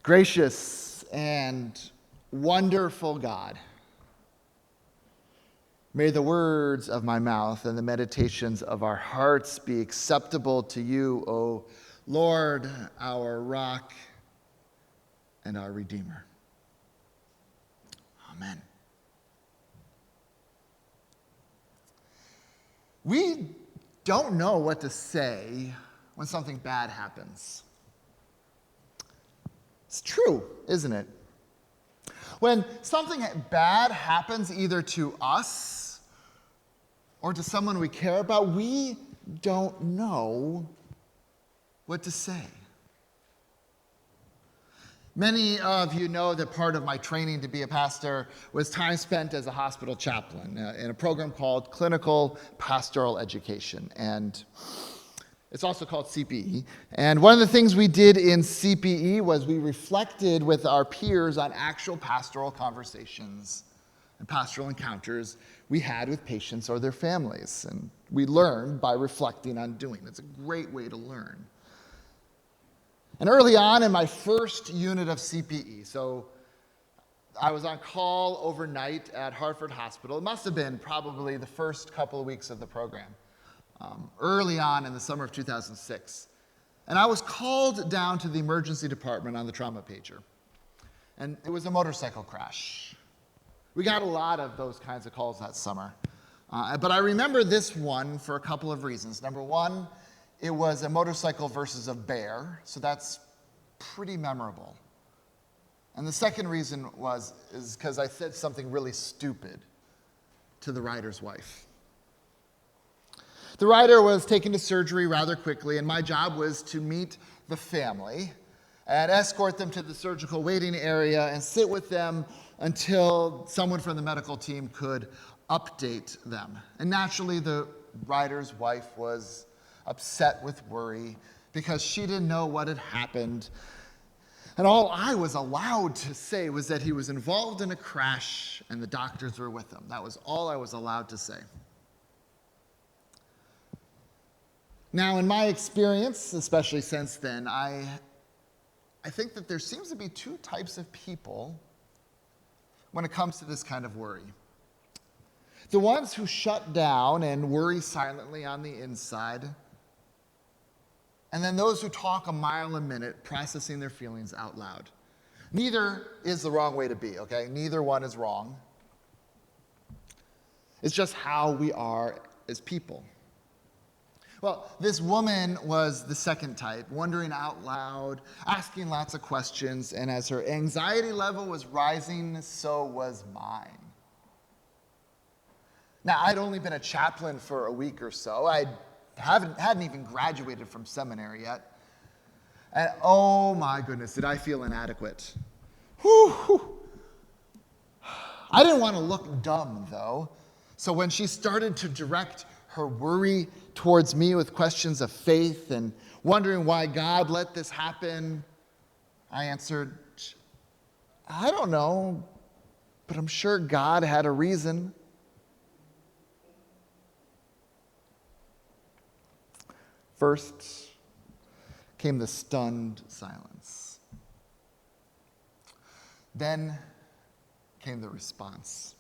Gracious and wonderful God, may the words of my mouth and the meditations of our hearts be acceptable to you, O Lord, our rock and our Redeemer. Amen. We don't know what to say when something bad happens. It's true, isn't it? When something bad happens either to us or to someone we care about, we don't know what to say. Many of you know that part of my training to be a pastor was time spent as a hospital chaplain in a program called Clinical Pastoral Education, and it's also called CPE. And one of the things we did in CPE was we reflected with our peers on actual pastoral conversations and pastoral encounters we had with patients or their families. And we learned by reflecting on doing. It's a great way to learn. And early on in my first unit of CPE, so I was on call overnight at Hartford Hospital. It must have been probably the first couple of weeks of the program. Early on in the summer of 2006. And I was called down to the emergency department on the trauma pager. And it was a motorcycle crash. We got a lot of those kinds of calls that summer. But I remember this one for a couple of reasons. Number one, it was a motorcycle versus a bear, so that's pretty memorable. And the second reason is because I said something really stupid to the rider's wife. The rider was taken to surgery rather quickly, and my job was to meet the family and escort them to the surgical waiting area and sit with them until someone from the medical team could update them. And naturally, the rider's wife was upset with worry because she didn't know what had happened. And all I was allowed to say was that he was involved in a crash and the doctors were with him. That was all I was allowed to say. Now, in my experience, especially since then, I think that there seems to be two types of people when it comes to this kind of worry. The ones who shut down and worry silently on the inside, and then those who talk a mile a minute, processing their feelings out loud. Neither is the wrong way to be, okay? Neither one is wrong. It's just how we are as people. Well, this woman was the second type, wondering out loud, asking lots of questions, and as her anxiety level was rising, so was mine. Now, I'd only been a chaplain for a week or so. I hadn't even graduated from seminary yet. And oh my goodness, did I feel inadequate. Whew. I didn't want to look dumb, though. So when she started to direct her worry towards me with questions of faith and wondering why God let this happen, I answered, I don't know, but I'm sure God had a reason. First came the stunned silence. Then came the response.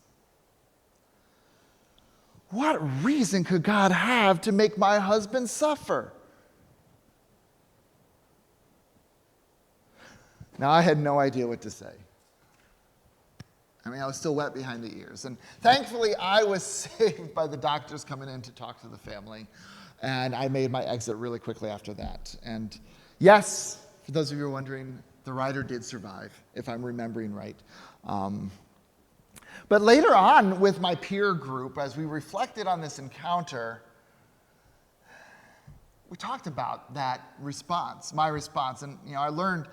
What reason could God have to make my husband suffer? Now, I had no idea what to say. I mean, I was still wet behind the ears. And thankfully, I was saved by the doctors coming in to talk to the family. And I made my exit really quickly after that. And yes, for those of you who are wondering, the rider did survive, if I'm remembering right. But later on with my peer group, as we reflected on this encounter, we talked about that response, my response. And I learned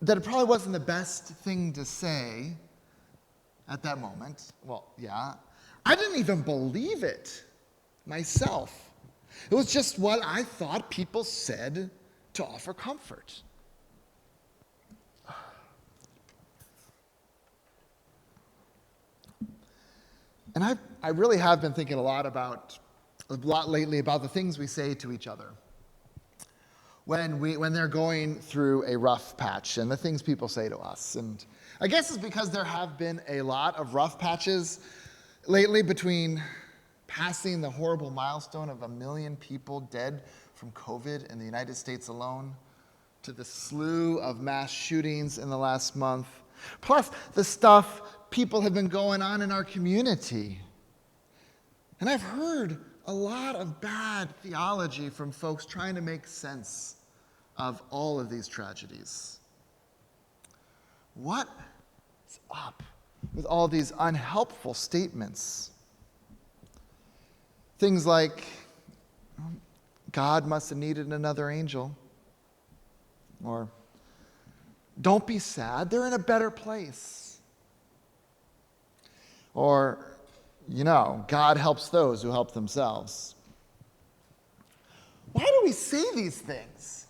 that it probably wasn't the best thing to say at that moment. Well, yeah. I didn't even believe it myself. It was just what I thought people said to offer comfort. And I really have been thinking a lot lately about the things we say to each other. when they're going through a rough patch and the things people say to us. And I guess it's because there have been a lot of rough patches lately, between passing the horrible milestone of 1 million people dead from COVID in the United States alone, to the slew of mass shootings in the last month, plus the stuff people have been going on in our community. And I've heard a lot of bad theology from folks trying to make sense of all of these tragedies. What is up with all these unhelpful statements? Things like, God must have needed another angel. Or, don't be sad, they're in a better place. Or, God helps those who help themselves. Why do we say these things?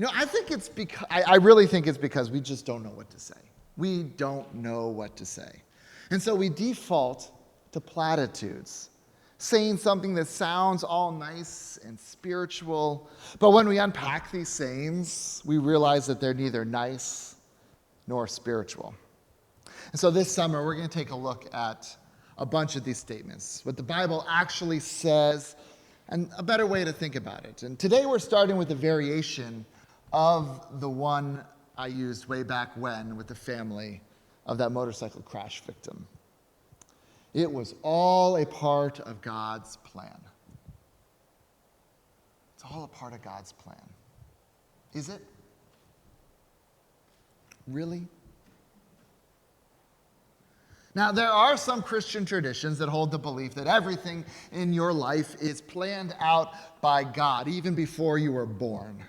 I really think it's because we just don't know what to say. We don't know what to say. And so we default to platitudes, saying something that sounds all nice and spiritual, but when we unpack these sayings, we realize that they're neither nice nor spiritual. And so this summer, we're going to take a look at a bunch of these statements, what the Bible actually says, and a better way to think about it. And today we're starting with a variation of the one I used way back when with the family of that motorcycle crash victim. It was all a part of God's plan. It's all a part of God's plan. Is it? Really? Now, there are some Christian traditions that hold the belief that everything in your life is planned out by God, even before you were born.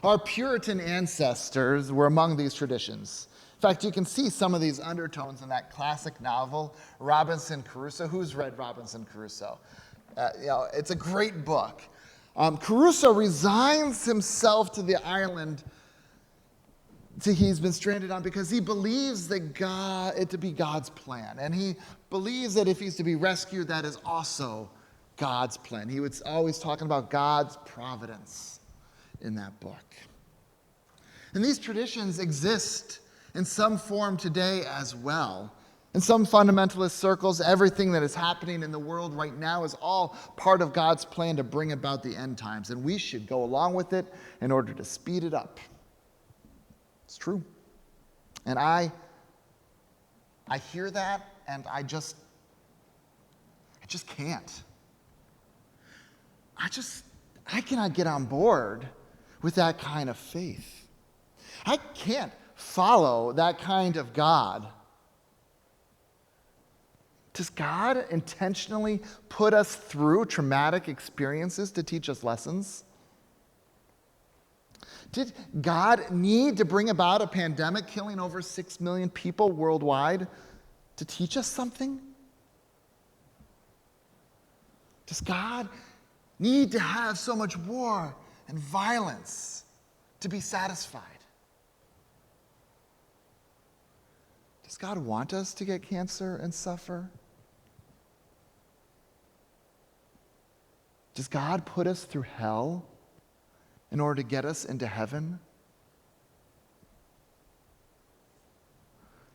Our Puritan ancestors were among these traditions. In fact, you can see some of these undertones in that classic novel, Robinson Crusoe. Who's read Robinson Crusoe? It's a great book. Crusoe resigns himself to the island he's been stranded on because he believes that it to be God's plan. And he believes that if he's to be rescued, that is also God's plan. He was always talking about God's providence in that book. And these traditions exist in some form today as well. In some fundamentalist circles, everything that is happening in the world right now is all part of God's plan to bring about the end times, and we should go along with it in order to speed it up. It's true. And I hear that, and I just can't. I cannot get on board with that kind of faith. I can't follow that kind of God. Does God intentionally put us through traumatic experiences to teach us lessons? Did God need to bring about a pandemic killing over 6 million people worldwide to teach us something? Does God need to have so much war and violence to be satisfied? Does God want us to get cancer and suffer? Does God put us through hell in order to get us into heaven?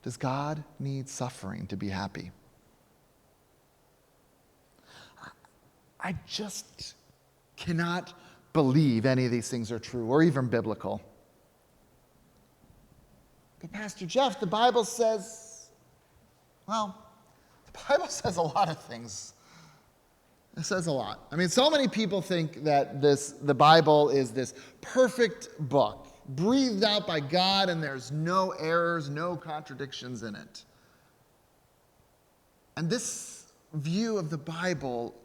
Does God need suffering to be happy? I just cannot believe any of these things are true or even biblical. But Pastor Jeff, the Bible says a lot of things. It says a lot. I mean, so many people think that the Bible is this perfect book, breathed out by God, and there's no errors, no contradictions in it. And this view of the Bible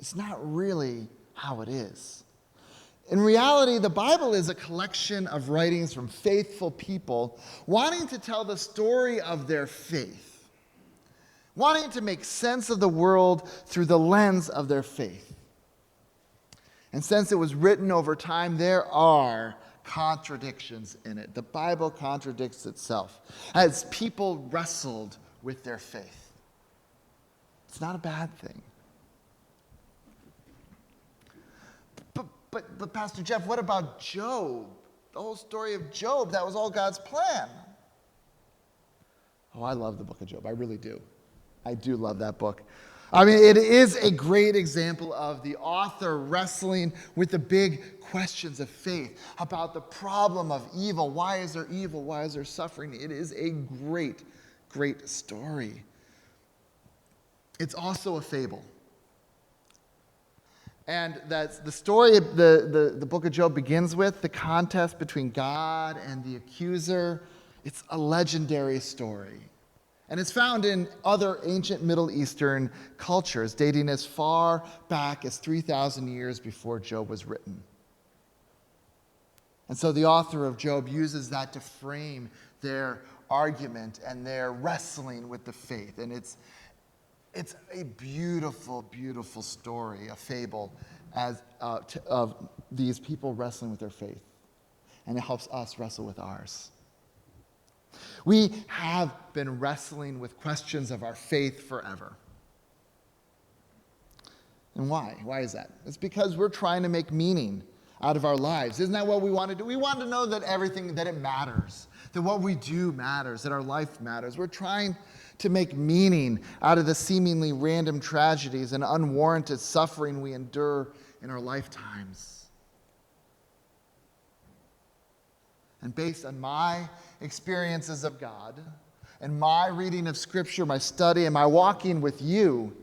is not really how it is. In reality, the Bible is a collection of writings from faithful people wanting to tell the story of their faith, wanting to make sense of the world through the lens of their faith. And since it was written over time, there are contradictions in it. The Bible contradicts itself as people wrestled with their faith. It's not a bad thing. But Pastor Jeff, what about Job? The whole story of Job, that was all God's plan. Oh, I love the book of Job. I really do. I do love that book. I mean, it is a great example of the author wrestling with the big questions of faith about the problem of evil. Why is there evil? Why is there suffering? It is a great, great story. It's also a fable. And that's the story the book of Job begins with, the contest between God and the accuser. It's a legendary story. And it's found in other ancient Middle Eastern cultures, dating as far back as 3,000 years before Job was written. And so the author of Job uses that to frame their argument and their wrestling with the faith. And it's a beautiful, beautiful story, a fable of these people wrestling with their faith. And it helps us wrestle with ours. We have been wrestling with questions of our faith forever. And why? Why is that? It's because we're trying to make meaning out of our lives. Isn't that what we want to do? We want to know that everything, that it matters, that what we do matters, that our life matters. We're trying to make meaning out of the seemingly random tragedies and unwarranted suffering we endure in our lifetimes. And based on my experiences of God and my reading of Scripture, my study, and my walking with you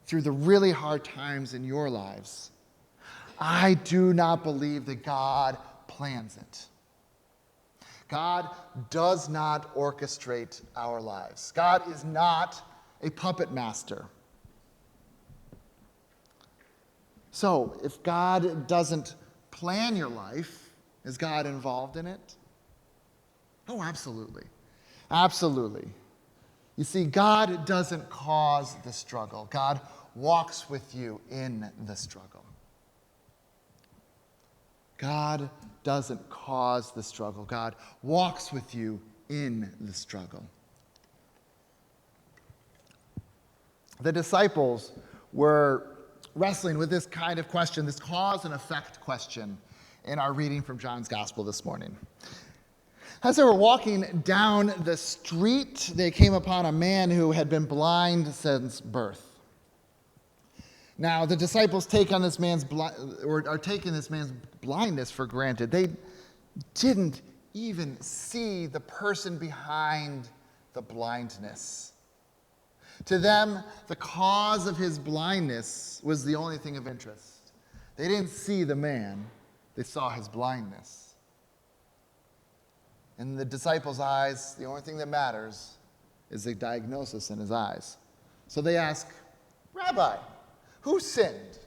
through the really hard times in your lives, I do not believe that God plans it. God does not orchestrate our lives. God is not a puppet master. So, if God doesn't plan your life, is God involved in it? Oh, absolutely. Absolutely. You see, God doesn't cause the struggle. God walks with you in the struggle. God doesn't cause the struggle. God walks with you in the struggle. The disciples were wrestling with this kind of question, this cause and effect question, in our reading from John's Gospel this morning. As they were walking down the street, they came upon a man who had been blind since birth. Now, the disciples are taking this man's blindness for granted. They didn't even see the person behind the blindness. To them, the cause of his blindness was the only thing of interest. They didn't see the man. They saw his blindness. In the disciples' eyes, the only thing that matters is the diagnosis in his eyes. So they ask, Rabbi, who sinned?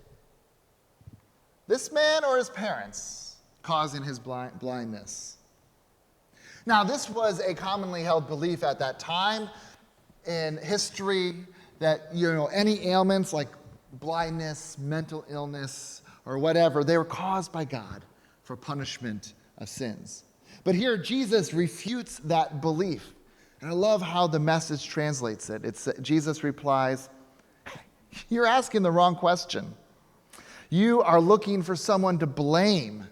This man or his parents, causing his blindness? Now, this was a commonly held belief at that time in history that, any ailments like blindness, mental illness, or whatever, they were caused by God for punishment of sins. But here, Jesus refutes that belief. And I love how the message translates it. Jesus replies, you're asking the wrong question. You are looking for someone to blame.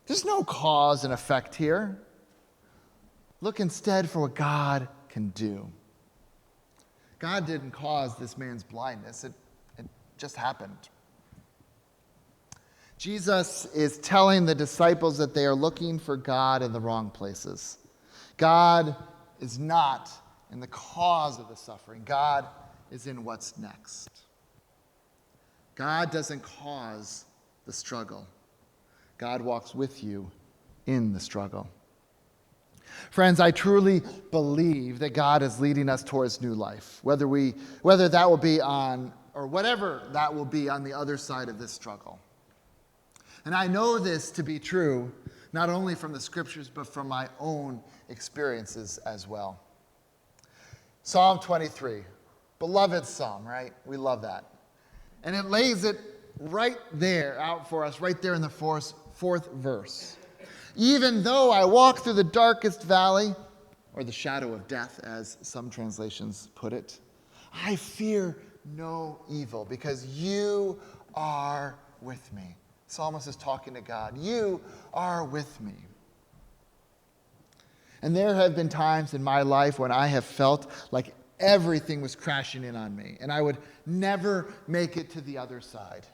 There's no cause and effect here. Look instead for what God can do. God didn't cause this man's blindness. It just happened. Jesus is telling the disciples that they are looking for God in the wrong places. God is not in the cause of the suffering. God is in what's next. God doesn't cause the struggle. God walks with you in the struggle. Friends, I truly believe that God is leading us towards new life, whether that will be on, or whatever that will be on the other side of this struggle. And I know this to be true, not only from the Scriptures, but from my own experiences as well. Psalm 23, beloved psalm, right? We love that. And it lays it right there out for us, right there in the fourth verse. Even though I walk through the darkest valley, or the shadow of death, as some translations put it, I fear no evil, because you are with me. Psalmist is talking to God. You are with me. And there have been times in my life when I have felt like everything was crashing in on me, and I would never make it to the other side.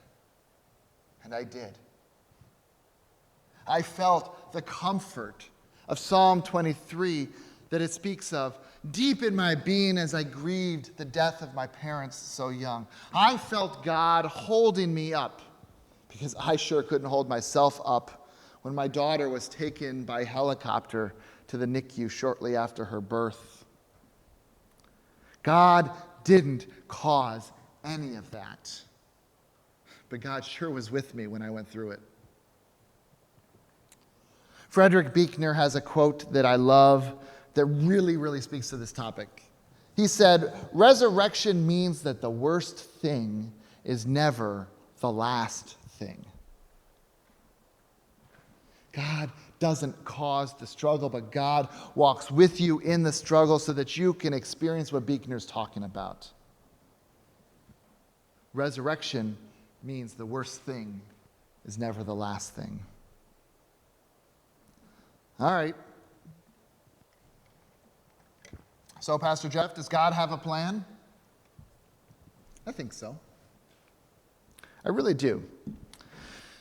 And I did. I felt the comfort of Psalm 23 that it speaks of, deep in my being as I grieved the death of my parents so young. I felt God holding me up because I sure couldn't hold myself up when my daughter was taken by helicopter to the NICU shortly after her birth. God didn't cause any of that, but God sure was with me when I went through it. Frederick Buechner has a quote that I love that really, really speaks to this topic. He said, "Resurrection means that the worst thing is never the last thing." God doesn't cause the struggle, but God walks with you in the struggle so that you can experience what Buechner's talking about. Resurrection means the worst thing is never the last thing. All right. So, Pastor Jeff, does God have a plan? I think so. I really do.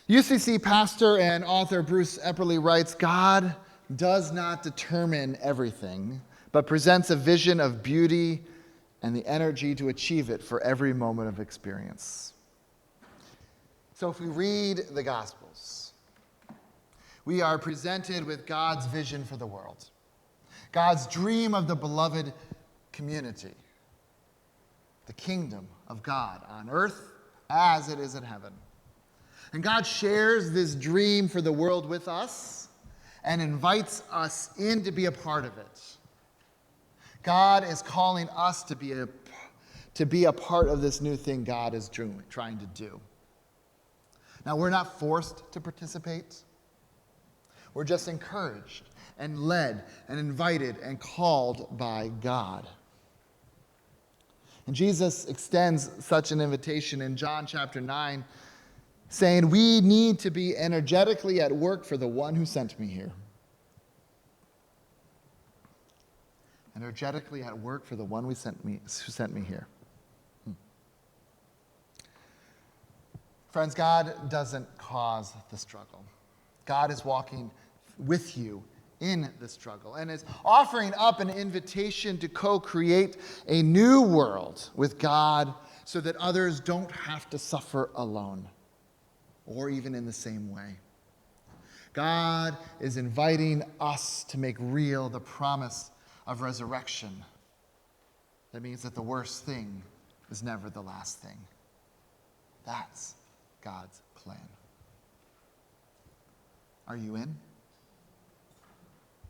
UCC pastor and author Bruce Epperly writes, God does not determine everything, but presents a vision of beauty and the energy to achieve it for every moment of experience. So if we read the Gospels, we are presented with God's vision for the world, God's dream of the beloved community, the kingdom of God on earth as it is in heaven. And God shares this dream for the world with us and invites us in to be a part of it. God is calling us to be a part of this new thing God is trying to do. Now, we're not forced to participate. We're just encouraged and led and invited and called by God. And Jesus extends such an invitation in John chapter 9, saying, we need to be energetically at work for the one who sent me here. Energetically at work for the one who sent me here. Friends, God doesn't cause the struggle. God is walking with you in the struggle and is offering up an invitation to co-create a new world with God so that others don't have to suffer alone or even in the same way. God is inviting us to make real the promise of resurrection. That means that the worst thing is never the last thing. That's God's plan. Are you in?